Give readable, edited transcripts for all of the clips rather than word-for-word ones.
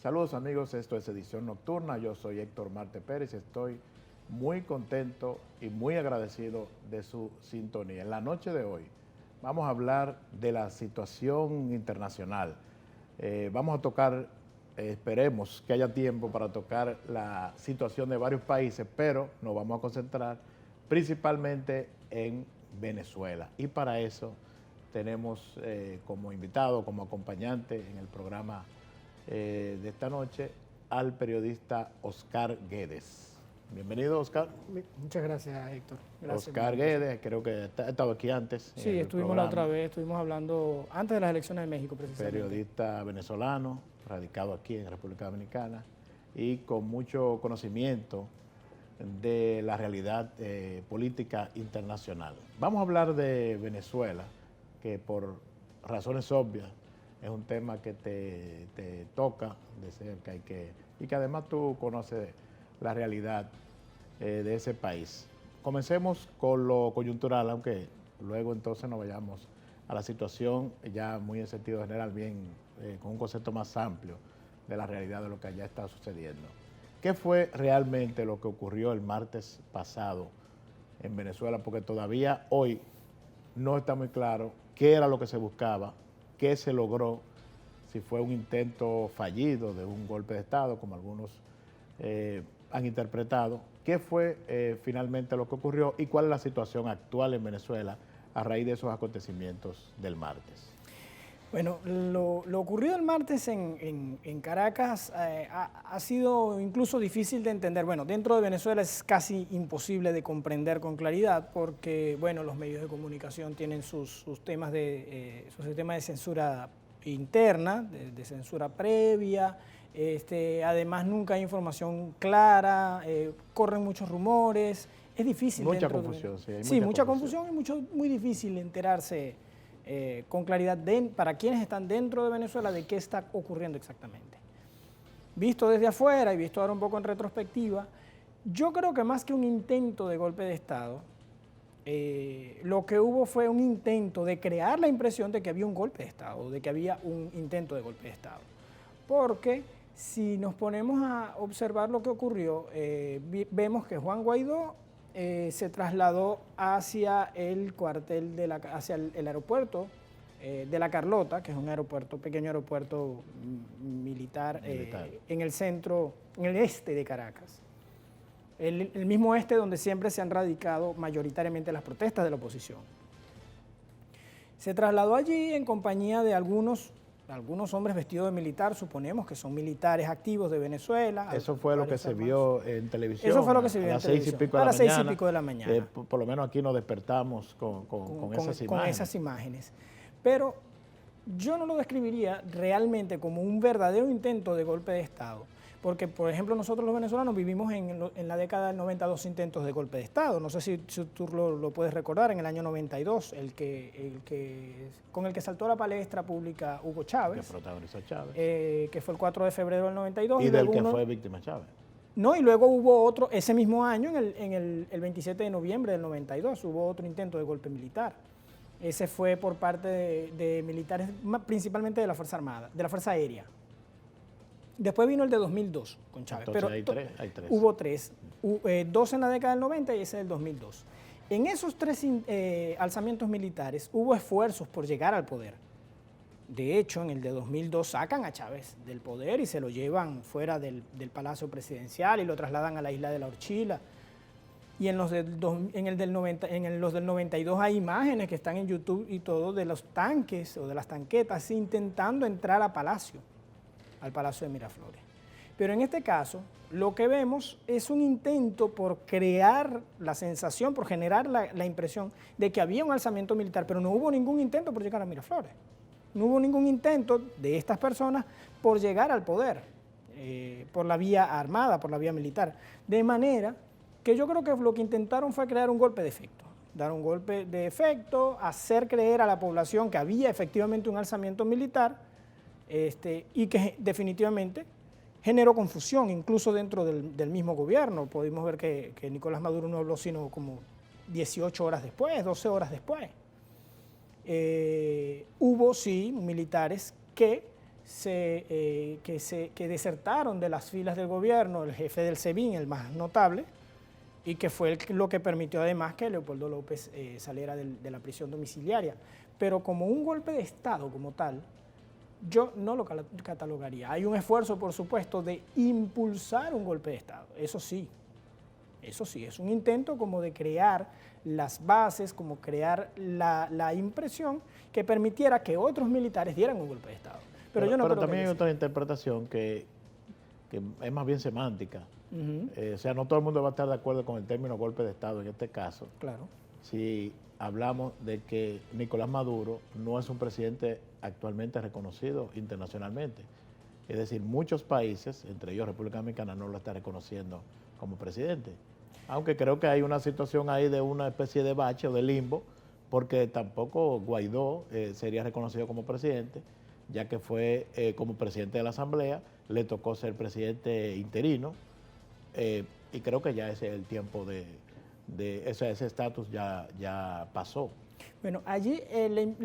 Saludos amigos, esto es Edición Nocturna, yo soy Héctor Marte Pérez, estoy muy contento y muy agradecido de su sintonía. En la noche de hoy vamos a hablar de la situación internacional. Vamos a tocar, esperemos que haya tiempo para tocar la situación de varios países, pero nos vamos a concentrar principalmente en Venezuela. Y para eso tenemos como invitado, como acompañante en el programa de esta noche al periodista Oscar Guedes. Bienvenido, Oscar. Muchas gracias, Héctor. Gracias, Oscar Guedes, creo que ha estado aquí antes. Sí, estuvimos la otra vez, estuvimos hablando antes de las elecciones de México, precisamente. Periodista venezolano, radicado aquí en República Dominicana y con mucho conocimiento de la realidad política internacional. Vamos a hablar de Venezuela, que por razones obvias es un tema que te toca de cerca y que además tú conoces la realidad de ese país. Comencemos con lo coyuntural, aunque luego entonces nos vayamos a la situación ya muy en sentido general, bien con un concepto más amplio de la realidad de lo que allá está sucediendo. ¿Qué fue realmente lo que ocurrió el martes pasado en Venezuela? Porque todavía hoy no está muy claro qué era lo que se buscaba, qué se logró, si fue un intento fallido de un golpe de Estado, como algunos han interpretado, qué fue finalmente lo que ocurrió y cuál es la situación actual en Venezuela a raíz de esos acontecimientos del martes. Bueno, lo ocurrido el martes en Caracas ha sido incluso difícil de entender. Bueno, dentro de Venezuela es casi imposible de comprender con claridad porque, bueno, los medios de comunicación tienen sus temas su sistema de censura interna, de censura previa. Además, nunca hay información clara, corren muchos rumores, es difícil. Mucha confusión, sí. Sí, mucha confusión y muy difícil enterarse con claridad para quienes están dentro de Venezuela de qué está ocurriendo exactamente. Visto desde afuera y visto ahora un poco en retrospectiva, yo creo que más que un intento de golpe de Estado, lo que hubo fue un intento de crear la impresión de que había un golpe de Estado, de que había un intento de golpe de Estado. Porque si nos ponemos a observar lo que ocurrió, vemos que Juan Guaidó se trasladó hacia el cuartel, hacia el aeropuerto de La Carlota, que es un pequeño aeropuerto militar. En el centro, en el este de Caracas. El mismo este donde siempre se han radicado mayoritariamente las protestas de la oposición. Se trasladó allí en compañía de algunos hombres vestidos de militar, suponemos que son militares activos de Venezuela. Eso fue lo que se vio en televisión. Eso fue lo que se vio en televisión. A las 6:00 de la mañana. Por lo menos aquí nos despertamos con esas imágenes. Pero yo no lo describiría realmente como un verdadero intento de golpe de Estado. Porque, por ejemplo, nosotros los venezolanos vivimos en la década del 92 intentos de golpe de Estado. No sé si tú lo puedes recordar, en el año 92, con el que saltó a la palestra pública Hugo Chávez. Que protagonizó Chávez. Que fue el 4 de febrero del 92. Y del que fue víctima Chávez. No, y luego hubo otro, ese mismo año, el 27 de noviembre del 92, hubo otro intento de golpe militar. Ese fue por parte de militares, principalmente de la Fuerza Armada, de la Fuerza Aérea. Después vino el de 2002 con Chávez. Entonces pero hay tres. Hubo tres, dos en la década del 90 y ese del 2002. En esos tres alzamientos militares hubo esfuerzos por llegar al poder. De hecho, en el de 2002 sacan a Chávez del poder y se lo llevan fuera del Palacio Presidencial y lo trasladan a la isla de La Orchila. Y en los del 92 hay imágenes que están en YouTube y todo de los tanques o de las tanquetas intentando entrar al Palacio de Miraflores. Pero en este caso, lo que vemos es un intento por crear la sensación, por generar la impresión de que había un alzamiento militar, pero no hubo ningún intento por llegar a Miraflores. No hubo ningún intento de estas personas por llegar al poder, por la vía armada, por la vía militar. De manera que yo creo que lo que intentaron fue crear un golpe de efecto. Dar un golpe de efecto, hacer creer a la población que había efectivamente un alzamiento militar, y que definitivamente generó confusión, incluso dentro del mismo gobierno. Pudimos ver que Nicolás Maduro no habló sino como 18 horas después, 12 horas después. Hubo, sí, militares que que desertaron de las filas del gobierno, el jefe del SEBIN, el más notable, y que fue lo que permitió además que Leopoldo López saliera de la prisión domiciliaria. Pero como un golpe de Estado como tal, yo no lo catalogaría. Hay un esfuerzo, por supuesto, de impulsar un golpe de Estado, eso sí, es un intento como de crear las bases, como crear la impresión que permitiera que otros militares dieran un golpe de Estado. Pero yo no creo también que hay otra interpretación que es más bien semántica. O sea, no todo el mundo va a estar de acuerdo con el término golpe de Estado en este caso. Claro. Si hablamos de que Nicolás Maduro no es un presidente actualmente reconocido internacionalmente. Es decir, muchos países, entre ellos República Dominicana, no lo están reconociendo como presidente. Aunque creo que hay una situación ahí de una especie de bache o de limbo, porque tampoco Guaidó sería reconocido como presidente, ya que fue como presidente de la Asamblea, le tocó ser presidente interino, y creo que ya ese es el tiempo ese estatus ya pasó. Bueno, allí el Eso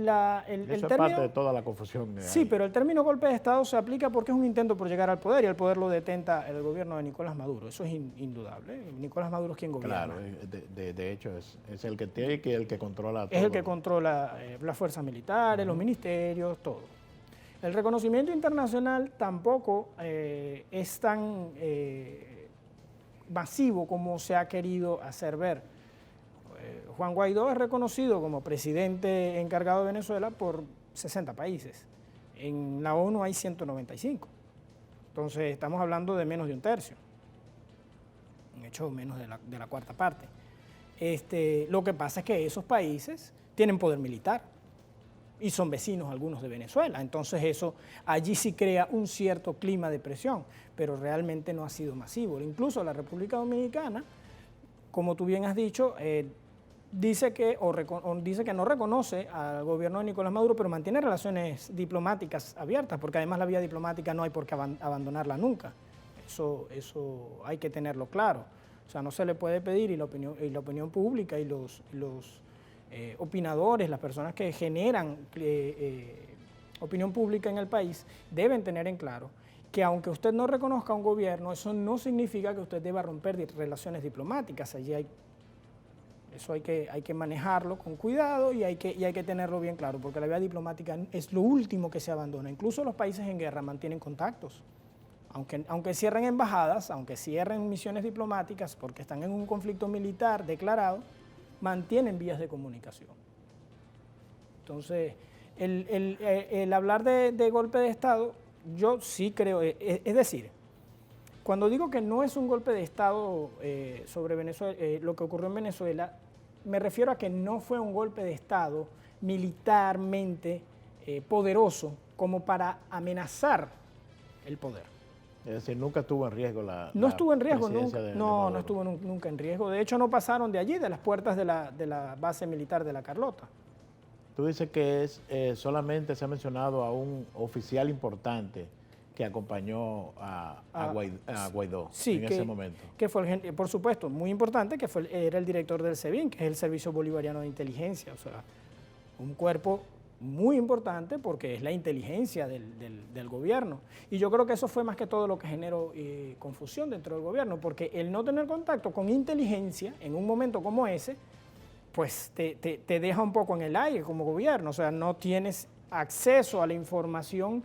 es término, parte de toda la confusión. Sí, ahí. pero el término golpe de Estado se aplica porque es un intento por llegar al poder y el poder lo detenta el gobierno de Nicolás Maduro. Eso es indudable. Nicolás Maduro es quien gobierna. Claro, de hecho es el que tiene y el que controla todo. Es el que controla las fuerzas militares, los ministerios, todo. El reconocimiento internacional tampoco es tan masivo como se ha querido hacer ver. Juan Guaidó es reconocido como presidente encargado de Venezuela por 60 países. En la ONU hay 195. Entonces estamos hablando de menos de un tercio. De hecho, menos de la cuarta parte. Lo que pasa es que esos países tienen poder militar y son vecinos algunos de Venezuela. Entonces eso allí sí crea un cierto clima de presión, pero realmente no ha sido masivo. Incluso la República Dominicana, como tú bien has dicho, dice que no reconoce al gobierno de Nicolás Maduro, pero mantiene relaciones diplomáticas abiertas, porque además la vía diplomática no hay por qué abandonarla nunca. Eso hay que tenerlo claro. O sea, no se le puede pedir, y la opinión pública y los opinadores, las personas que generan opinión pública en el país, deben tener en claro que aunque usted no reconozca a un gobierno, eso no significa que usted deba romper relaciones diplomáticas. Allí eso hay que manejarlo con cuidado y hay que tenerlo bien claro, porque la vía diplomática es lo último que se abandona. Incluso los países en guerra mantienen contactos. Aunque cierren embajadas, aunque cierren misiones diplomáticas, porque están en un conflicto militar declarado, mantienen vías de comunicación. Entonces, el hablar de golpe de Estado, yo sí creo, es decir, cuando digo que no es un golpe de Estado sobre Venezuela, lo que ocurrió en Venezuela, me refiero a que no fue un golpe de Estado militarmente poderoso como para amenazar el poder. Es decir, nunca estuvo en riesgo la No estuvo en riesgo presidencia nunca, de no Maduro. estuvo nunca en riesgo. De hecho, no pasaron de allí, de las puertas de la base militar de La Carlota. Tú dices que solamente se ha mencionado a un oficial importante que acompañó a Guaidó en ese momento. Que fue, por supuesto, muy importante, que era el director del SEBIN, que es el Servicio Bolivariano de Inteligencia. O sea, un cuerpo muy importante porque es la inteligencia del gobierno. Y yo creo que eso fue más que todo lo que generó confusión dentro del gobierno, porque el no tener contacto con inteligencia en un momento como ese, pues te deja un poco en el aire como gobierno. O sea, no tienes acceso a la información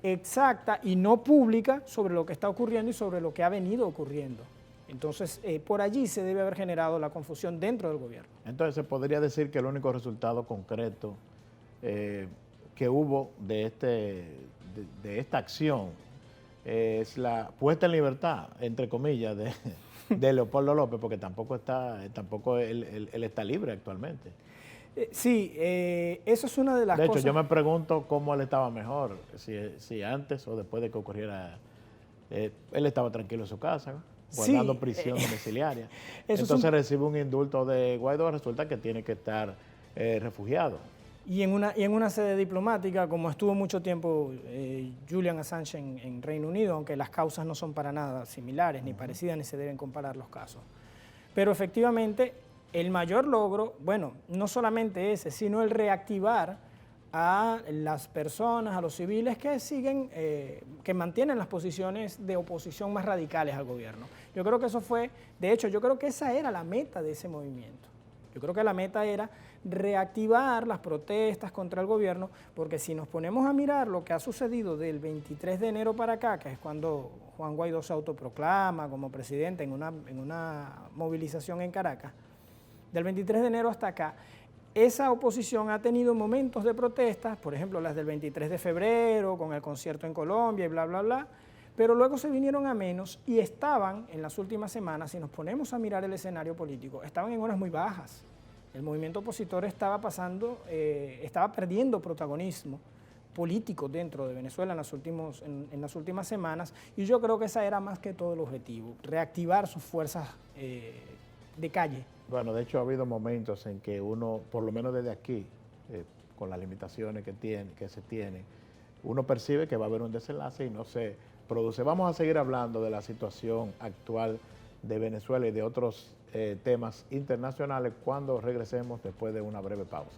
exacta y no pública sobre lo que está ocurriendo y sobre lo que ha venido ocurriendo. Entonces, por allí se debe haber generado la confusión dentro del gobierno. Entonces, se podría decir que el único resultado concreto que hubo de esta acción es la puesta en libertad, entre comillas, de Leopoldo López, porque tampoco él está libre actualmente. Sí, eso es una de las cosas. De hecho, yo me pregunto cómo él estaba mejor, si antes o después de que ocurriera. Él estaba tranquilo en su casa, ¿no? Guardando prisión domiciliaria. Entonces recibe un indulto de Guaidó, resulta que tiene que estar refugiado. Y en una sede diplomática, como estuvo mucho tiempo Julian Assange en Reino Unido, aunque las causas no son para nada similares, ni parecidas, ni se deben comparar los casos. Pero efectivamente, el mayor logro, bueno, no solamente ese, sino el reactivar a las personas, a los civiles que siguen, que mantienen las posiciones de oposición más radicales al gobierno. Yo creo que eso fue, de hecho, yo creo que esa era la meta de ese movimiento. Yo creo que la meta era reactivar las protestas contra el gobierno, porque si nos ponemos a mirar lo que ha sucedido del 23 de enero para acá, que es cuando Juan Guaidó se autoproclama como presidente en una movilización en Caracas, del 23 de enero hasta acá, esa oposición ha tenido momentos de protestas, por ejemplo, las del 23 de febrero, con el concierto en Colombia y bla, bla, bla, pero luego se vinieron a menos y estaban en las últimas semanas, si nos ponemos a mirar el escenario político, estaban en horas muy bajas. El movimiento opositor estaba perdiendo protagonismo político dentro de Venezuela en las últimas semanas, y yo creo que esa era más que todo el objetivo, reactivar sus fuerzas de calle. Bueno, de hecho ha habido momentos en que uno, por lo menos desde aquí, con las limitaciones que se tienen, uno percibe que va a haber un desenlace y no se produce. Vamos a seguir hablando de la situación actual de Venezuela y de otros temas internacionales cuando regresemos después de una breve pausa.